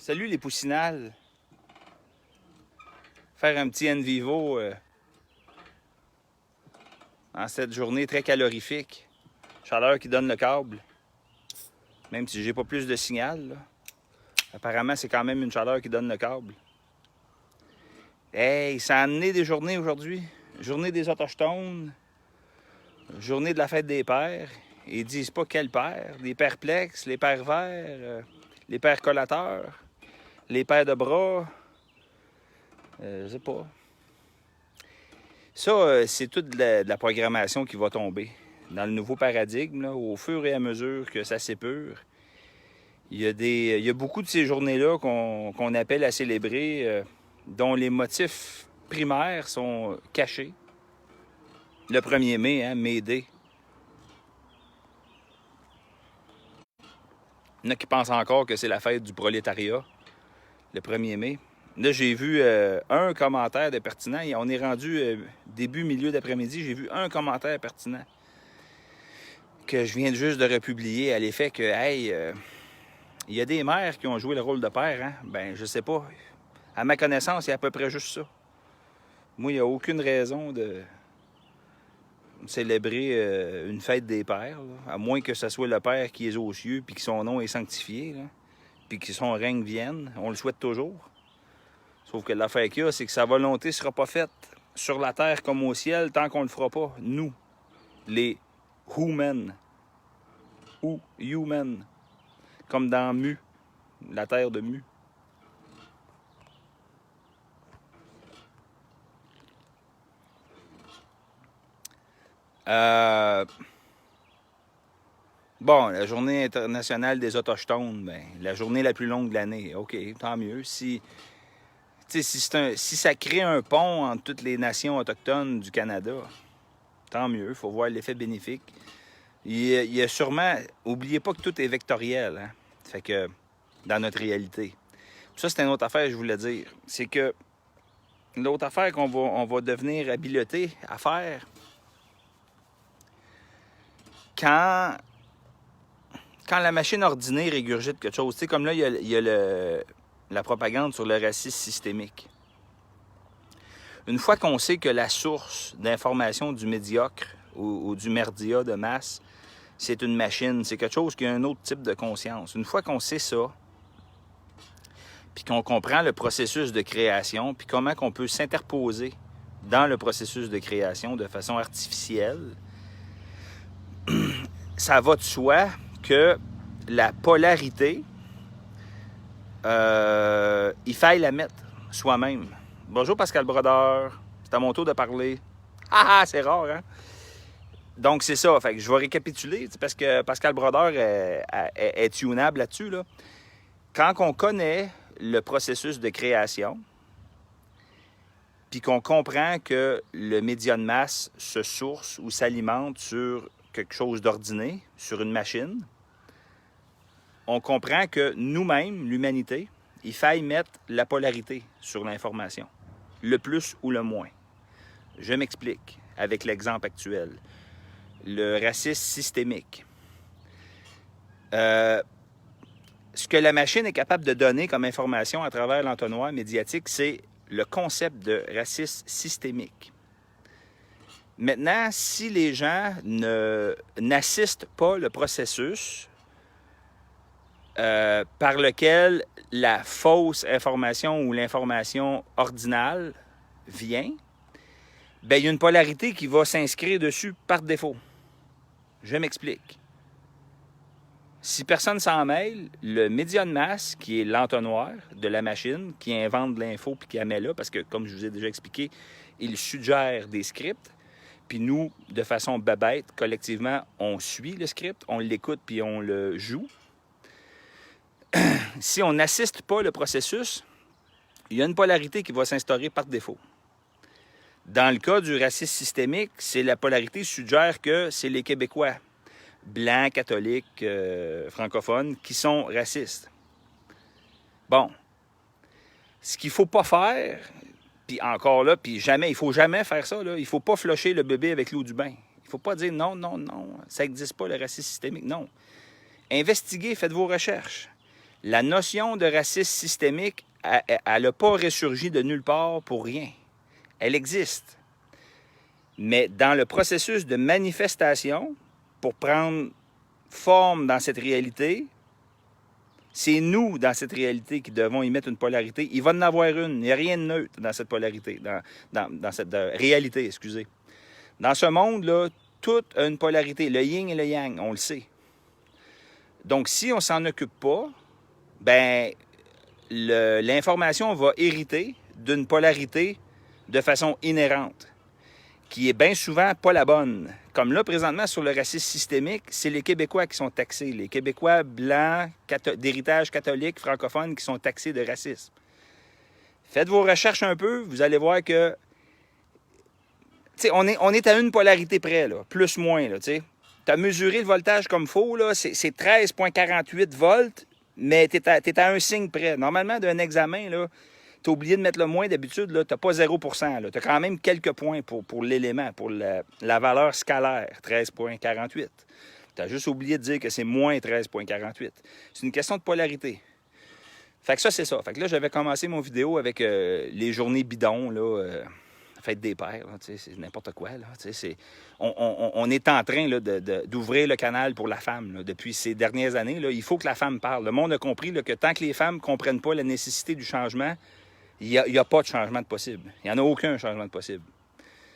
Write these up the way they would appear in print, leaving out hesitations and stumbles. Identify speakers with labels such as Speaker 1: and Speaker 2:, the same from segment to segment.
Speaker 1: Salut les poussinales. Faire un petit en vivo en cette journée très calorifique. Chaleur qui donne le câble. Même si j'ai pas plus de signal, là. Apparemment, c'est quand même une chaleur qui donne le câble. Hey, ça a amené des journées aujourd'hui. Journée des Autochtones. Journée de la fête des pères. Ils disent pas quel père. Les pères plex, les pères verts, les pères collateurs, les pères de bras. Je sais pas. Ça, c'est toute de la programmation qui va tomber. Dans le nouveau paradigme, là, au fur et à mesure que ça s'épure, il y a beaucoup de ces journées-là qu'on appelle à célébrer, dont les motifs primaires sont cachés. Le 1er mai, hein, May Day. Il y en a qui pensent encore que c'est la fête du prolétariat, le 1er mai. Là, j'ai vu un commentaire de pertinent. On est rendu début, milieu d'après-midi. J'ai vu un commentaire pertinent que je viens juste de republier à l'effet que, hey, il y a des mères qui ont joué le rôle de père, hein? Ben, je sais pas. À ma connaissance, il y a à peu près juste ça. Moi, il n'y a aucune raison de célébrer une fête des pères, là, à moins que ce soit le père qui est aux cieux, puis que son nom est sanctifié, là, puis que son règne vienne. On le souhaite toujours. Sauf que l'affaire qu'il y a, c'est que sa volonté ne sera pas faite sur la terre comme au ciel tant qu'on ne le fera pas. Nous, les human. Ou human. Comme dans Mu, la terre de Mu. Bon, la journée internationale des Autochtones, ben, la journée la plus longue de l'année. OK, tant mieux. Si ça crée un pont entre toutes les nations autochtones du Canada, tant mieux. Il faut voir l'effet bénéfique. Il y a sûrement... Oubliez pas que tout est vectoriel, hein? Fait que, dans notre réalité. Ça, c'est une autre affaire que je voulais dire. C'est que l'autre affaire on va devenir habilité à faire, quand la machine ordinée régurgite quelque chose, tu sais, comme là, il y a la propagande sur le racisme systémique. Une fois qu'on sait que la source d'information du médiocre ou du merdia de masse, c'est une machine, c'est quelque chose qui a un autre type de conscience. Une fois qu'on sait ça, puis qu'on comprend le processus de création, puis comment qu'on peut s'interposer dans le processus de création de façon artificielle, ça va de soi que la polarité, il faille la mettre soi-même. Bonjour Pascal Brodeur, c'est à mon tour de parler. Ah, c'est rare, hein? Donc, c'est ça. Fait que je vais récapituler, parce que Pascal Brodeur est tunable là-dessus, là. Quand on connaît le processus de création, puis qu'on comprend que le média de masse se source ou s'alimente sur quelque chose d'ordonné, sur une machine, on comprend que nous-mêmes, l'humanité, il faille mettre la polarité sur l'information, le plus ou le moins. Je m'explique avec l'exemple actuel. Le racisme systémique. Ce que la machine est capable de donner comme information à travers l'entonnoir médiatique, c'est le concept de racisme systémique. Maintenant, si les gens n'assistent pas le processus par lequel la fausse information ou l'information ordinale vient, bien, il y a une polarité qui va s'inscrire dessus par défaut. Je m'explique. Si personne s'en mêle, le média de masse, qui est l'entonnoir de la machine, qui invente de l'info puis qui la met là, parce que, comme je vous ai déjà expliqué, il suggère des scripts, puis nous, de façon bébête, collectivement, on suit le script, on l'écoute puis on le joue. Si on n'assiste pas le processus, il y a une polarité qui va s'instaurer par défaut. Dans le cas du racisme systémique, c'est la polarité suggère que c'est les Québécois, blancs, catholiques, francophones, qui sont racistes. Bon. Ce qu'il ne faut pas faire, puis encore là, puis jamais, il ne faut jamais faire ça, là. Il ne faut pas flusher le bébé avec l'eau du bain. Il ne faut pas dire non, non, non, ça n'existe pas le racisme systémique. Non. Investiguez, faites vos recherches. La notion de racisme systémique, elle n'a pas ressurgi de nulle part pour rien. Elle existe. Mais dans le processus de manifestation, pour prendre forme dans cette réalité, c'est nous, dans cette réalité, qui devons y mettre une polarité. Il va en avoir une. Il n'y a rien de neutre dans cette polarité, dans cette réalité, excusez. Dans ce monde-là, tout a une polarité. Le yin et le yang, on le sait. Donc, si on ne s'en occupe pas, ben l'information va hériter d'une polarité de façon inhérente, qui est bien souvent pas la bonne. Comme là, présentement, sur le racisme systémique, c'est les Québécois qui sont taxés. Les Québécois blancs, d'héritage catholique, francophones, qui sont taxés de racisme. Faites vos recherches un peu, vous allez voir que... On est à une polarité près, là, plus-moins. Tu as mesuré le voltage comme il faut, c'est 13,48 volts, mais tu es à un signe près. Normalement, d'un examen, tu as oublié de mettre le moins d'habitude, tu n'as pas 0%. Tu as quand même quelques points pour l'élément, pour la valeur scalaire, 13,48. Tu as juste oublié de dire que c'est moins 13,48. C'est une question de polarité. Fait que ça, c'est ça. Fait que là, j'avais commencé mon vidéo avec les journées bidons, fête des pères, c'est n'importe quoi. Là, on est en train d'ouvrir le canal pour la femme. Là, depuis ces dernières années, là, il faut que la femme parle. Le monde a compris que tant que les femmes ne comprennent pas la nécessité du changement, il n'y a pas de changement de possible. Il n'y en a aucun changement de possible.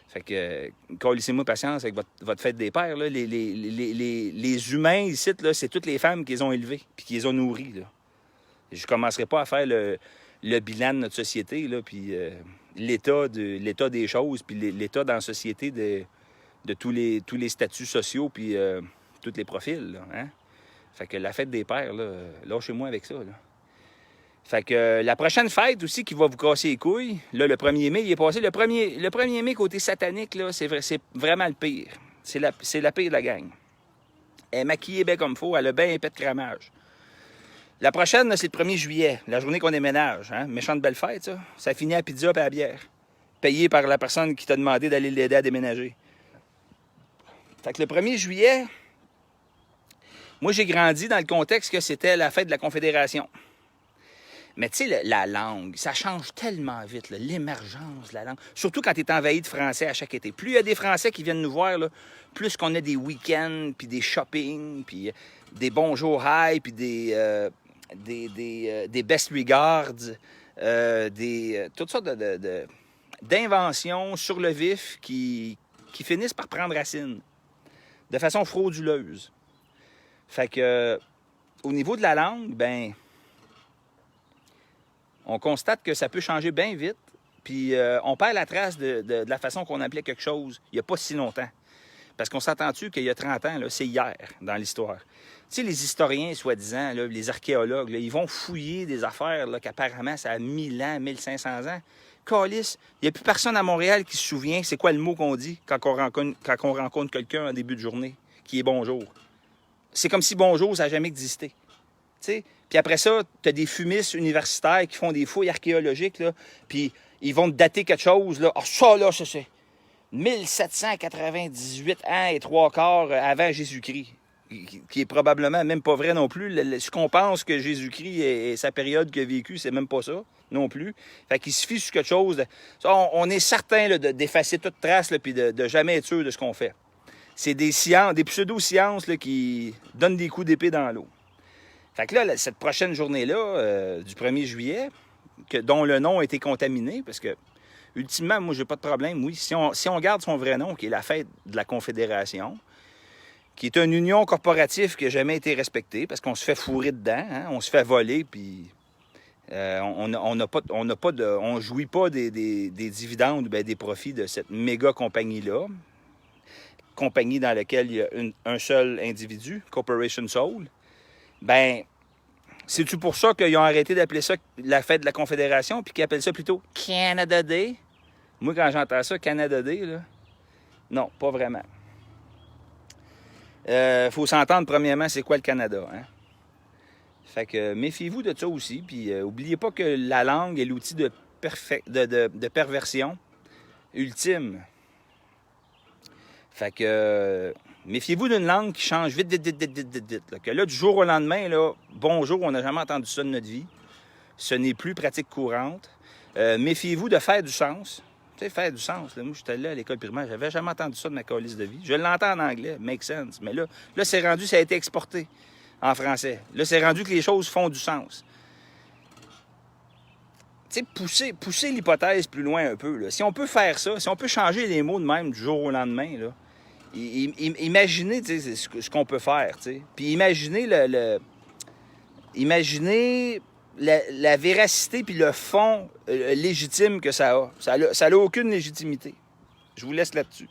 Speaker 1: Fait que, laissez-moi patience avec votre fête des pères. Là. Les humains ici, c'est toutes les femmes qui les ont élevés puis qui les ont nourris. Là. Je ne commencerai pas à faire le bilan de notre société, là, puis l'état des choses, puis l'état dans la société de tous les statuts sociaux, puis tous les profils. Là, hein? Fait que la fête des pères, là, lâchez-moi avec ça. Là. Fait que la prochaine fête aussi qui va vous casser les couilles, là, le 1er mai, il est passé. Le 1er mai, côté satanique, là, c'est vraiment le pire. C'est la pire de la gang. Elle est maquillée bien comme il faut, elle a bien épais de cramage. La prochaine, là, c'est le 1er juillet, la journée qu'on déménage. Hein? Méchante belle fête, ça. Ça finit à pizza et à la bière. Payé par la personne qui t'a demandé d'aller l'aider à déménager. Fait que le 1er juillet, moi, j'ai grandi dans le contexte que c'était la fête de la Confédération. Mais tu sais, la langue, ça change tellement vite, l'émergence de la langue. Surtout quand tu es envahi de Français à chaque été. Plus il y a des Français qui viennent nous voir, là, plus qu'on a des week-ends, puis des shopping, puis des bonjour hi, puis des best regards, toutes sortes d'inventions sur le vif qui finissent par prendre racine de façon frauduleuse. Fait que, au niveau de la langue, ben, on constate que ça peut changer bien vite, puis on perd la trace de la façon qu'on appelait quelque chose il n'y a pas si longtemps. Parce qu'on s'entend-tu qu'il y a 30 ans, c'est hier dans l'histoire. Tu sais, les historiens, soi-disant, là, les archéologues, là, ils vont fouiller des affaires qu'apparemment ça a 1000 ans, 1500 ans. Calice, il n'y a plus personne à Montréal qui se souvient c'est quoi le mot qu'on dit quand on rencontre quelqu'un en début de journée, qui est bonjour. C'est comme si bonjour, ça n'a jamais existé. Tu sais? Puis après ça, tu as des fumistes universitaires qui font des fouilles archéologiques, là, puis ils vont te dater quelque chose. Là. Ah, ça, là, c'est 1798 ans et 3/4 avant Jésus-Christ, qui est probablement même pas vrai non plus. Ce qu'on pense que Jésus-Christ et sa période qu'il a vécue, c'est même pas ça non plus. Fait qu'il se fie sur quelque chose. On est certain d'effacer toute trace, puis de jamais être sûr de ce qu'on fait. C'est des sciences, des pseudo-sciences là, qui donnent des coups d'épée dans l'eau. Fait que là, cette prochaine journée-là, du 1er juillet, dont le nom a été contaminé, parce que, ultimement, moi, j'ai pas de problème, oui. Si on garde son vrai nom, qui est la fête de la Confédération, qui est une union corporative qui n'a jamais été respectée, parce qu'on se fait fourrer dedans, hein, on se fait voler, puis on jouit pas des dividendes ou des profits de cette méga compagnie-là, compagnie dans laquelle il y a un seul individu, Corporation Soul. Ben, c'est-tu pour ça qu'ils ont arrêté d'appeler ça la fête de la Confédération, puis qu'ils appellent ça plutôt Canada Day? Moi, quand j'entends ça, Canada Day, là, non, pas vraiment. Faut s'entendre, premièrement, c'est quoi le Canada, hein? Fait que méfiez-vous de ça aussi, puis oubliez pas que la langue est l'outil de perversion ultime. Fait que Méfiez-vous d'une langue qui change vite, vite, vite, vite, vite, vite, vite. Là. Que là, du jour au lendemain, là, bonjour, on n'a jamais entendu ça de notre vie. Ce n'est plus pratique courante. Méfiez-vous de faire du sens. Tu sais, faire du sens. Là, moi, j'étais là à l'école primaire, j'avais jamais entendu ça de ma calice de vie. Je l'entends en anglais, make sense. Mais là c'est rendu, ça a été exporté en français. Là, c'est rendu que les choses font du sens. Tu sais, pousser l'hypothèse plus loin un peu. Là. Si on peut faire ça, si on peut changer les mots de même du jour au lendemain, là, imaginez ce qu'on peut faire. T'sais. Puis imaginez imaginez la véracité puis le fond légitime que ça a. Ça n'a aucune légitimité. Je vous laisse là-dessus.